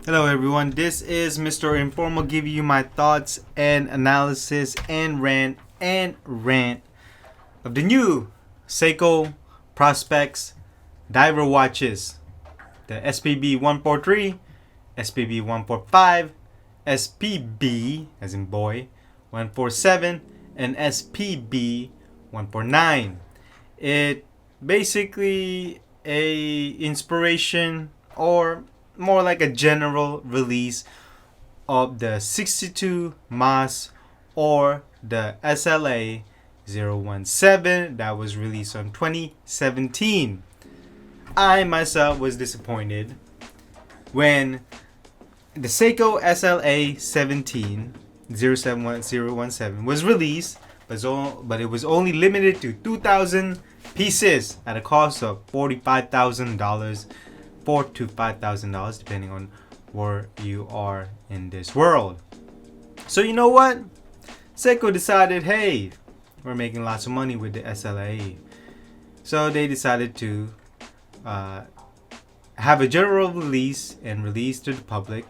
Hello everyone, this is Mr. Informal giving you my thoughts and analysis and rant of the new Seiko PROSPEX diver watches. The SPB 143, SPB 145, SPB as in boy 147, and SPB 149. It basically a inspiration or more like a general release of the 62 MAS or the SLA 017 that was released on 2017. I myself was disappointed when the Seiko SLA 017 was released, but it was only limited to 2,000 pieces at a cost of $45,000, $4,000 to $5,000 depending on where you are in this world. So you know what? Seiko decided, hey, we're making lots of money with the SLA. So they decided to have a general release and release to the public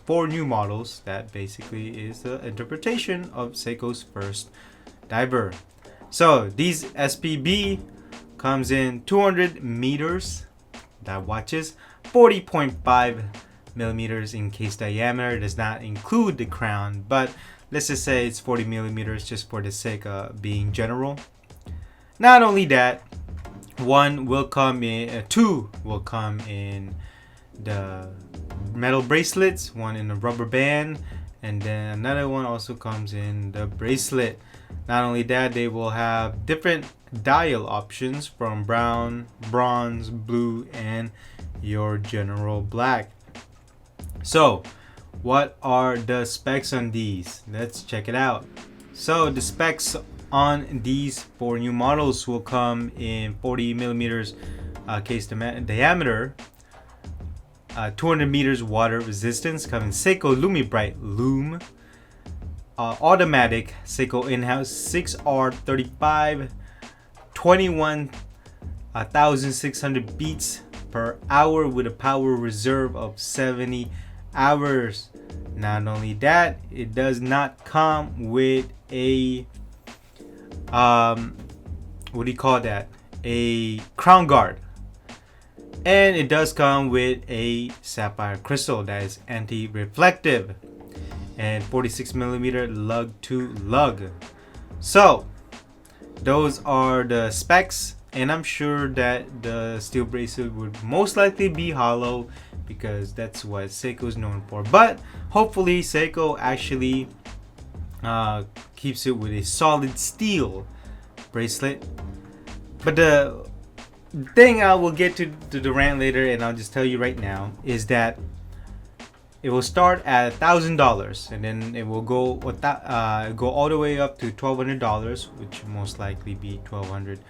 4 new models that basically is the interpretation of Seiko's first diver. So these SPB comes in 200 meters. That watches 40.5 millimeters in case diameter. Does not include the crown, but let's just say it's 40 millimeters just for the sake of being general. Not only that, two will come in the metal bracelets, one in a rubber band, and then another one also comes in the bracelet. Not only that, they will have different dial options from brown, bronze, blue, and your general black. So what are the specs on these? Let's check it out. So the specs on these 4 new models will come in 40 millimeters case diameter, 200 meters water resistance, coming Seiko LumiBrite Lume, automatic Seiko in-house 6R35, 21,600 beats per hour with a power reserve of 70 hours. Not only that, it does not come with a a crown guard, and it does come with a sapphire crystal that is anti-reflective and 46 millimeter lug to lug. So those are the specs, and I'm sure that the steel bracelet would most likely be hollow because that's what Seiko is known for. But hopefully Seiko actually keeps it with a solid steel bracelet. But the thing I will get to the rant later, and I'll just tell you right now, is that it will start at $1,000 and then it will go all the way up to $1,200, which will most likely be 1,200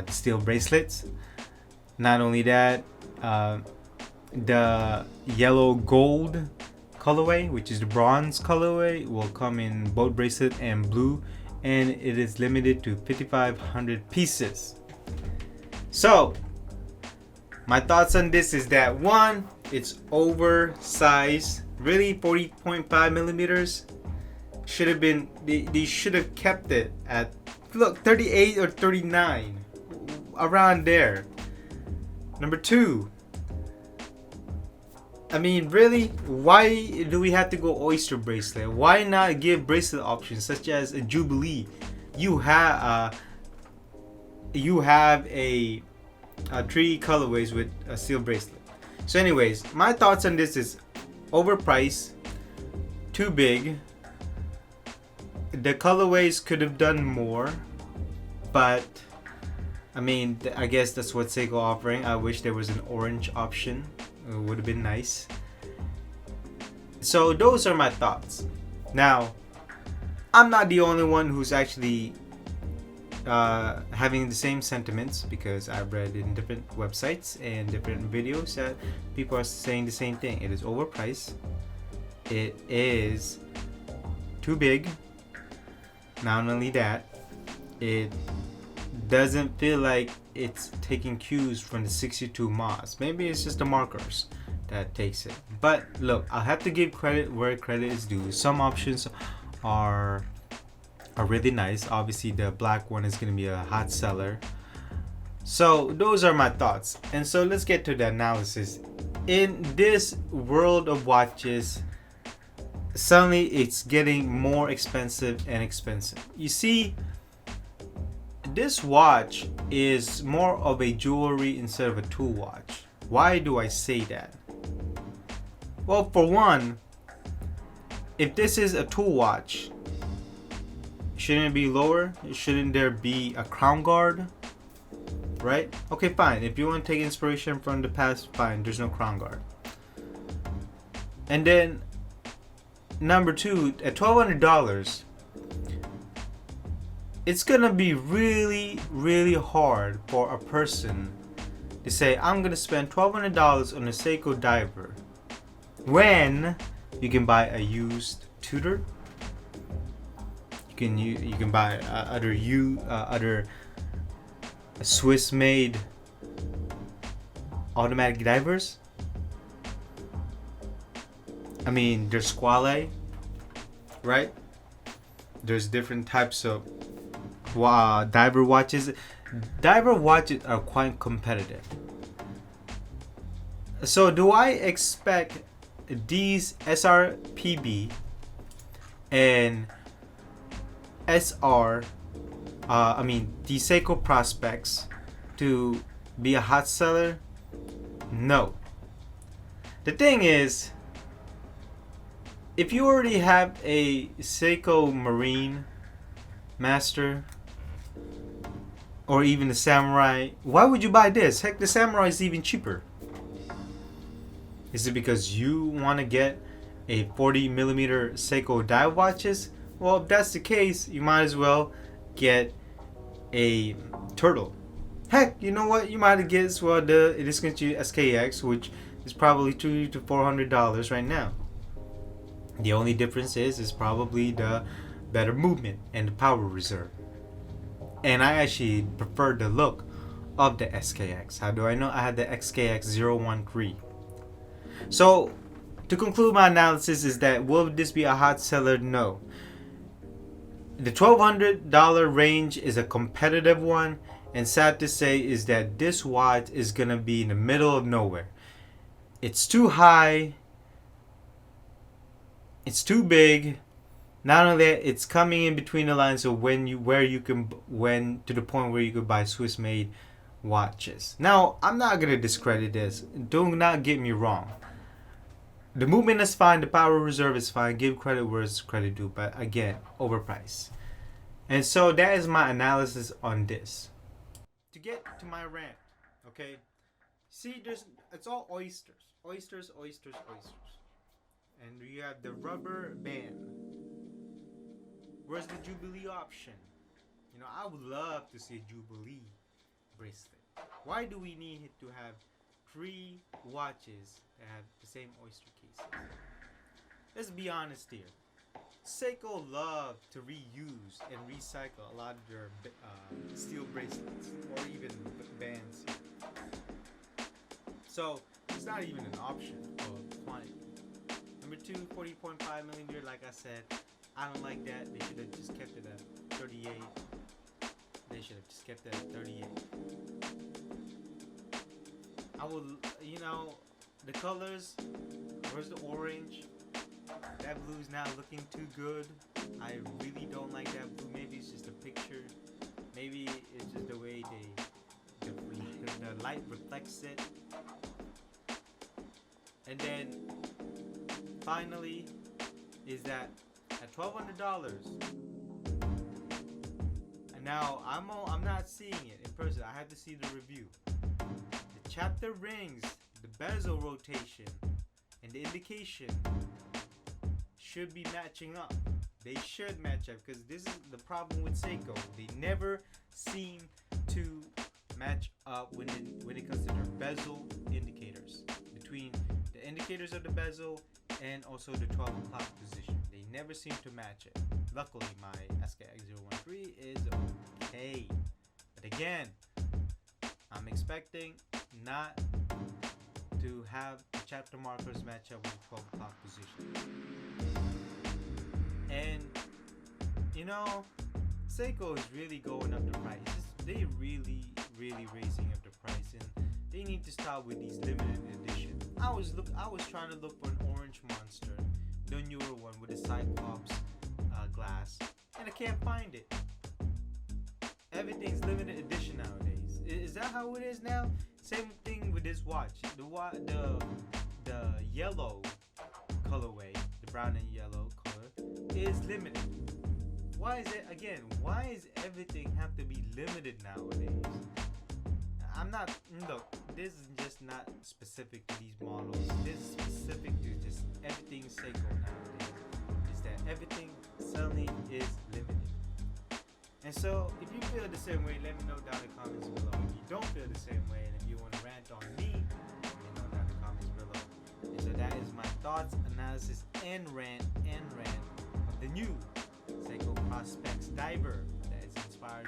steel bracelets. Not only that, the yellow gold colorway, which is the bronze colorway, will come in both bracelet and blue, and it is limited to 5,500 pieces. So my thoughts on this is that, one, it's oversized. Really, 40.5 millimeters should have been, they should have kept it at 38 or 39, around there. Number 2, I mean, really, why do we have to go oyster bracelet? Why not give bracelet options such as a Jubilee? You have a 3 colorways with a steel bracelet. So anyways, my thoughts on this is overpriced, too big. The colorways could have done more, but I mean, I guess that's what Seiko offering. I wish there was an orange option. It would have been nice. So those are my thoughts. Now, I'm not the only one who's actually having the same sentiments, because I've read in different websites and different videos that people are saying the same thing. It is overpriced. It is too big. Not only that, it doesn't feel like it's taking cues from the 62 MAS. Maybe it's just the markers, that takes it. But look, I have to give credit where credit is due. Some options are really nice. Obviously, the black one is going to be a hot seller. So those are my thoughts. And so let's get to the analysis. In this world of watches, suddenly it's getting more expensive and expensive. You see, this watch is more of a jewelry instead of a tool watch. Why do I say that? Well, for one, if this is a tool watch, shouldn't it be lower? Shouldn't there be a crown guard? Right? Okay, fine. If you want to take inspiration from the past, fine. There's no crown guard. And then, number two, at $1,200, it's gonna be really, really hard for a person to say, I'm gonna spend $1,200 on a Seiko diver when you can buy a used Tudor. You can buy other Swiss-made automatic divers. I mean, there's Squale, right? There's different types of diver watches. Diver watches are quite competitive. So do I expect these SRPB and the Seiko PROSPEX to be a hot seller? No. The thing is, if you already have a Seiko Marine Master or even the Samurai, why would you buy this? Heck, the Samurai is even cheaper. Is it because you want to get a 40mm Seiko dive watches? Well, if that's the case, you might as well get a Turtle. Heck, you know what? You might get as well the discontinued SKX, which is probably $200 to $400 right now. The only difference is probably the better movement and the power reserve. And I actually prefer the look of the SKX. How do I know? I had the XKX 013. So, to conclude my analysis is that will this be a hot seller? No. The $1,200 range is a competitive one, and sad to say is that this watch is gonna be in the middle of nowhere. It's too high. It's too big. Not only that, it's coming in between the lines of when to the point where you could buy Swiss-made watches. Now, I'm not gonna discredit this. Do not get me wrong. The movement is fine. The power reserve is fine. Give credit where it's credit due. But again, overpriced. And so that is my analysis on this. To get to my rant, okay? See, it's all oysters. Oysters. And you have the rubber band. Where's the Jubilee option? You know, I would love to see a Jubilee bracelet. Why do we need to have 3 watches that have the same oyster cases? Let's be honest here. Seiko love to reuse and recycle a lot of their steel bracelets or even bands. So it's not even an option of quantity. Number 2, 40.5mm. Like I said, I don't like that. They should have just kept it at 38. They should have just kept it at 38. I would, the colors. Where's the orange? That blue's not looking too good. I really don't like that blue. Maybe it's just a picture. Maybe it's just the way the light reflects it. And then finally is that at $1,200. And now I'm not seeing it in person. I have to see the review. The chapter rings, the bezel rotation, and the indication should be matching up. They should match up because this is the problem with Seiko. They never seem to match up when it comes to their bezel indicators. Between the indicators of the bezel and also the 12 o'clock position. They never seem to match it. Luckily, my SKX 013 is okay. But again, I'm expecting not to have the chapter markers match up with the 12 o'clock position. And you know, Seiko is really going up the price. They really raising up the price, and they need to start with these limited edition. I was trying to look for an orange monster, the newer one with the Cyclops glass, and I can't find it. Everything's limited edition nowadays. Is that how it is now? Same thing with this watch. The yellow colorway, the brown and yellow color, is limited. Why is it again? Why is everything have to be limited nowadays? I'm not, look, this is just not specific to these models. This is specific to just everything Seiko nowadays. Is that everything suddenly is limited. And so, if you feel the same way, let me know down in the comments below. If you don't feel the same way, and if you want to rant on me, let me know down in the comments below. And so that is my thoughts, analysis, and rant of the new Seiko PROSPEX diver that is inspired